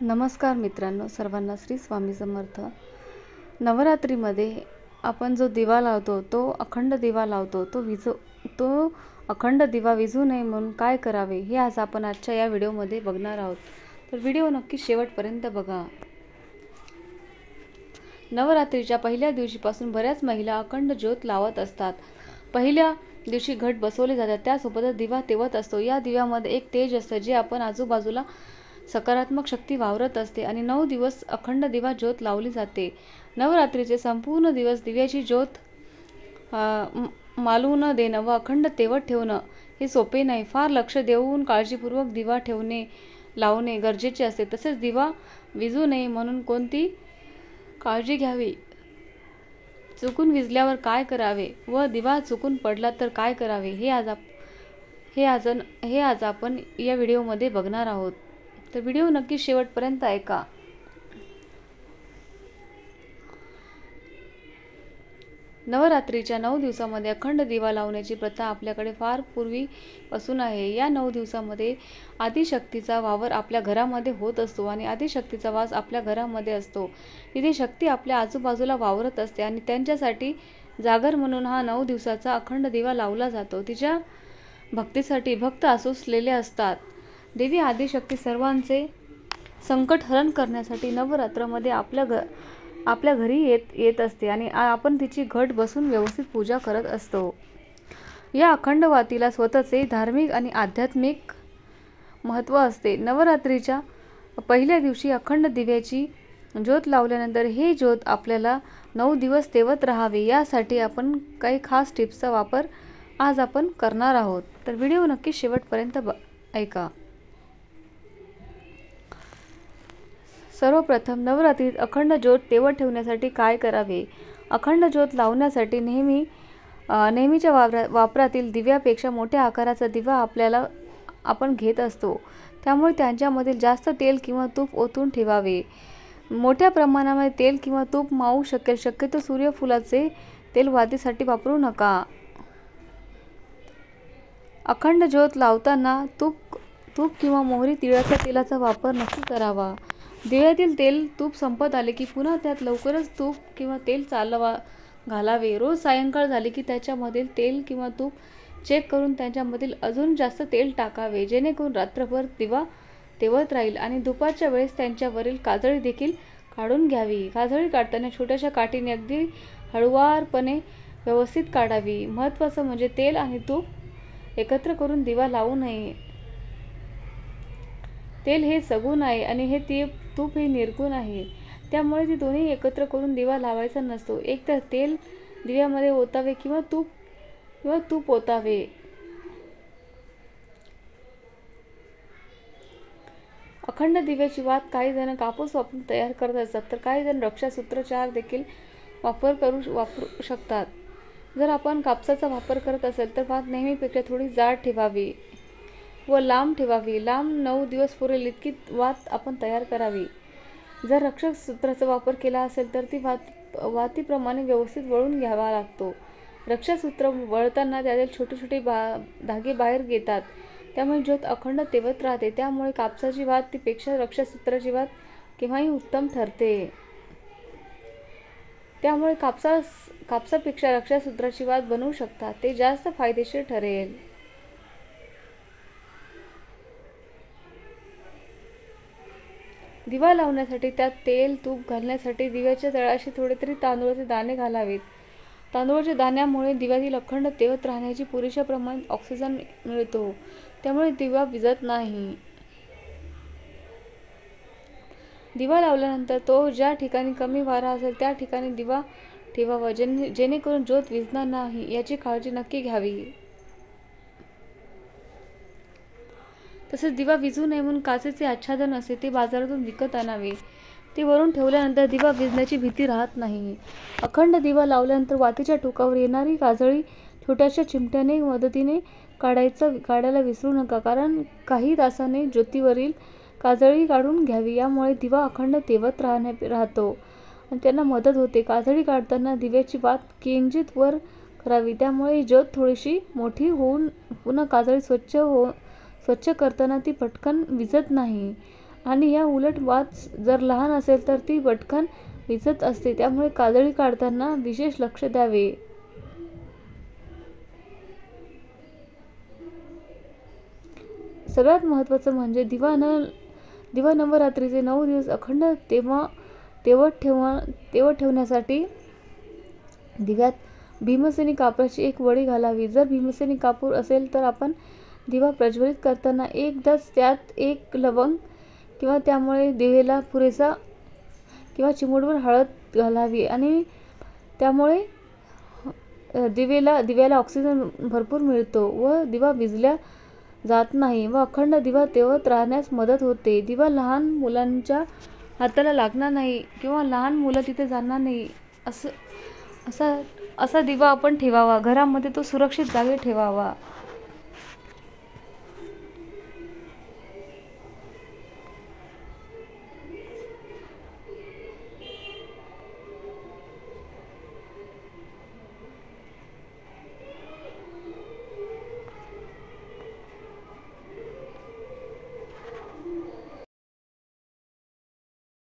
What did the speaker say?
नमस्कार मित्रांनो, सर्वांना श्री स्वामी समर्थ. नवरात्रीमध्ये आपण जो दिवा लावतो, तो अखंड दिवा लावतो. तो अखंड दिवा विझू नये म्हणून काय करावे हे आज आपण आजच्या या व्हिडिओमध्ये बघणार आहोत. तर व्हिडिओ नक्की शेवटपर्यंत बघा. नवरात्रीच्या पहिल्या दिवशीपासून बऱ्याच महिला अखंड ज्योत लावत असतात. पहिल्या दिवशी घट बसवले जातात, त्यासोबतच दिवा तेवत असतो. या दिव्यामध्ये एक तेज असतं जे आपण आजूबाजूला सकारात्मक शक्ती वावरत असते आणि 9 दिवस अखंड दिवा ज्योत लावली जाते. नवरात्रीचे संपूर्ण दिवस दिव्याची ज्योत मालू न देणं व अखंड तेवत ठेवणं हे सोपे नाही. फार लक्ष देऊन काळजीपूर्वक दिवा लावणे गरजेचे असते. तसेच दिवा विझू नये म्हणून कोणती काळजी घ्यावी, चुकून विझल्यावर काय करावे व दिवा चुकून पडला तर काय करावे हे आज आपण या व्हिडिओमध्ये बघणार आहोत. तर व्हिडिओ नक्की शेवटपर्यंत ऐका. नवरात्रीच्या 9 दिवसांमध्ये अखंड दिवा लावण्याची प्रथा आपल्याकडे फार पूर्वीपासून आहे. या 9 दिवसांमध्ये आदिशक्तीचा वावर आपल्या घरामध्ये होत असतो आणि आदिशक्तीचा वास आपल्या घरामध्ये असतो. तिथे शक्ती आपल्या आजूबाजूला वावरत असते आणि त्यांच्यासाठी जागर म्हणून हा 9 दिवसाचा अखंड दिवा लावला जातो. तिच्या भक्तीसाठी भक्त आसुसलेले असतात. देवी आदिशक्ती सर्वांचे संकट हरण करण्यासाठी नवरात्रामध्ये आपल्या घरी येत असते आणि आपण तिची घट बसून व्यवस्थित पूजा करत असतो. या अखंड वातीला स्वतःचे धार्मिक आणि आध्यात्मिक महत्त्व असते. नवरात्रीच्या पहिल्या दिवशी अखंड दिव्याची ज्योत लावल्यानंतर हे ज्योत आपल्याला 9 दिवस तेवत राहावे, यासाठी आपण काही खास टिप्सचा वापर आज आपण करणार आहोत. तर व्हिडिओ नक्की शेवटपर्यंत ऐका. सर्वप्रथम नवरात्रीत अखंड ज्योत तेवत ठेवण्यासाठी काय करावे. अखंड ज्योत लावण्यासाठी नेहमीच्या वापरातील दिव्यापेक्षा मोठ्या आकाराचा दिवा आपण घेत असतो. त्यामुळे त्यांच्यामध्ये जास्त तेल किंवा तूप ओतून ठेवावे. मोठ्या प्रमाणामध्ये तेल किंवा तूप मावू शकेल. शक्यतो सूर्यफुलाचे तेल वातीसाठी वापरू नका. अखंड ज्योत लावताना तूप किंवा मोहरी तिळाच्या तेलाचा वापर नक्की करावा. दिव्यातील तेल तूप संपत आले की पुन्हा त्यात लवकरच तूप किंवा तेल घालावे. रोज सायंकाळ झाली की त्याच्यामधील तेल किंवा तूप चेक करून त्याच्यामधील अजून जास्त तेल टाकावे, जेणेकरून रात्रभर दिवा तेवत राहील. आणि दुपारच्या वेळेस त्यांच्यावरील काजळी देखील काढून घ्यावी. काजळी काढताना छोट्याशा काठीने अगदी हळुवारपणे व्यवस्थित काढावी. महत्त्वाचं म्हणजे तेल आणि तूप एकत्र करून दिवा लावू नये. तेल हे सगुण आहे आणि हे तूप हे निर्गुण आहे. त्यामुळे ती दोन्ही एकत्र करून दिवा लावायचा नसतो. एकतर तेल दिव्यामध्ये ओतावे किंवा तूप ओतावे. अखंड दिव्याची वात काही जण कापूस वापरून तयार करत असतात, तर काही जण रक्षासूत्र चार देखील वापरू शकतात. जर आपण कापसाचा वापर करत असेल तर वात नेहमीपेक्षा थोडी जाड ठेवावी व लांब ठेवावी. लांब 9 दिवस पुरेल इतकी वात आपण तयार करावी. जर रक्षासूत्राचा वापर केला असेल तर ती वातीप्रमाणे व्यवस्थित वळून घ्यावा लागतो. रक्षासूत्र वळताना त्यातील छोटे छोटे धागे बाहेर येतात, त्यामुळे ज्योत अखंड तेवत राहते. त्यामुळे कापसाची वात पेक्षा रक्षासूत्राची वात केव्हाही उत्तम ठरते. त्यामुळे कापसापेक्षा रक्षासूत्राची वात बनवू शकता, ते जास्त फायदेशीर ठरेल. दिवा लावण्यासाठी त्यात तेल तूप घालण्यासाठी दिव्याच्या तळाशी थोडे तरी तांदूळाचे दाणे घालावेत. तांदूळाच्या दाण्यामुळे दिव्यातील अखंड तेवत राहण्याची पुरेशा प्रमाणात ऑक्सिजन मिळतो, त्यामुळे दिवा विझत नाही. दिवा लावल्यानंतर तो ज्या ठिकाणी कमी वारा असेल त्या ठिकाणी दिवा ठेवावा, जेणेकरून ज्योत विझणार नाही याची काळजी नक्की घ्यावी. तसेच दिवा विझू नये म्हणून काचेचे आच्छादन असते ते बाजारातून विकत आणावे. ते वरून ठेवल्यानंतर दिवा विझण्याची भीती राहत नाही. अखंड दिवा लावल्यानंतर वातीच्या टोकावर येणारी काजळी छोट्याशा चिमट्याने मदतीने काढायला विसरू नका, कारण काही तासाने ज्योतीवरील काजळी काढून घ्यावी. यामुळे दिवा अखंड तेवत राहतो आणि त्यांना मदत होते. काजळी काढताना दिव्याची वात किंचित वर करावी, त्यामुळे ज्योत थोडीशी मोठी होऊन पुन्हा काजळी स्वच्छ करताना ती पटकन विझत नाही. आणि या उलट वाच जर लहान असेल तर ती पटकन विझत असते, त्यामुळे काजळी काढताना विशेष लक्ष द्यावे. सगळ्यात महत्त्वाचं म्हणजे दिवा नवरात्रीचे 9 दिवस अखंड तेवत ठेवण्यासाठी दिव्यात भीमसेनी कापराची एक वडी घालावी. जर भीमसेनी कापूर असेल तर आपण दिवा प्रज्वलित करताना एकदाच त्यात एक लवंग किंवा त्यामुळे दिवेला पुरेसा किंवा चिमूटभर हळद घालावी आणि त्यामुळे दिव्याला ऑक्सिजन भरपूर मिळतो व दिवा विझला जात नाही व अखंड दिवा तेवत राहण्यास मदत होते. दिवा लहान मुलांच्या हाताला लागणार नाही किंवा लहान मुलं तिथे जाणार नाही असा दिवा आपण ठेवावा. घरामध्ये तो सुरक्षित जागी ठेवावा.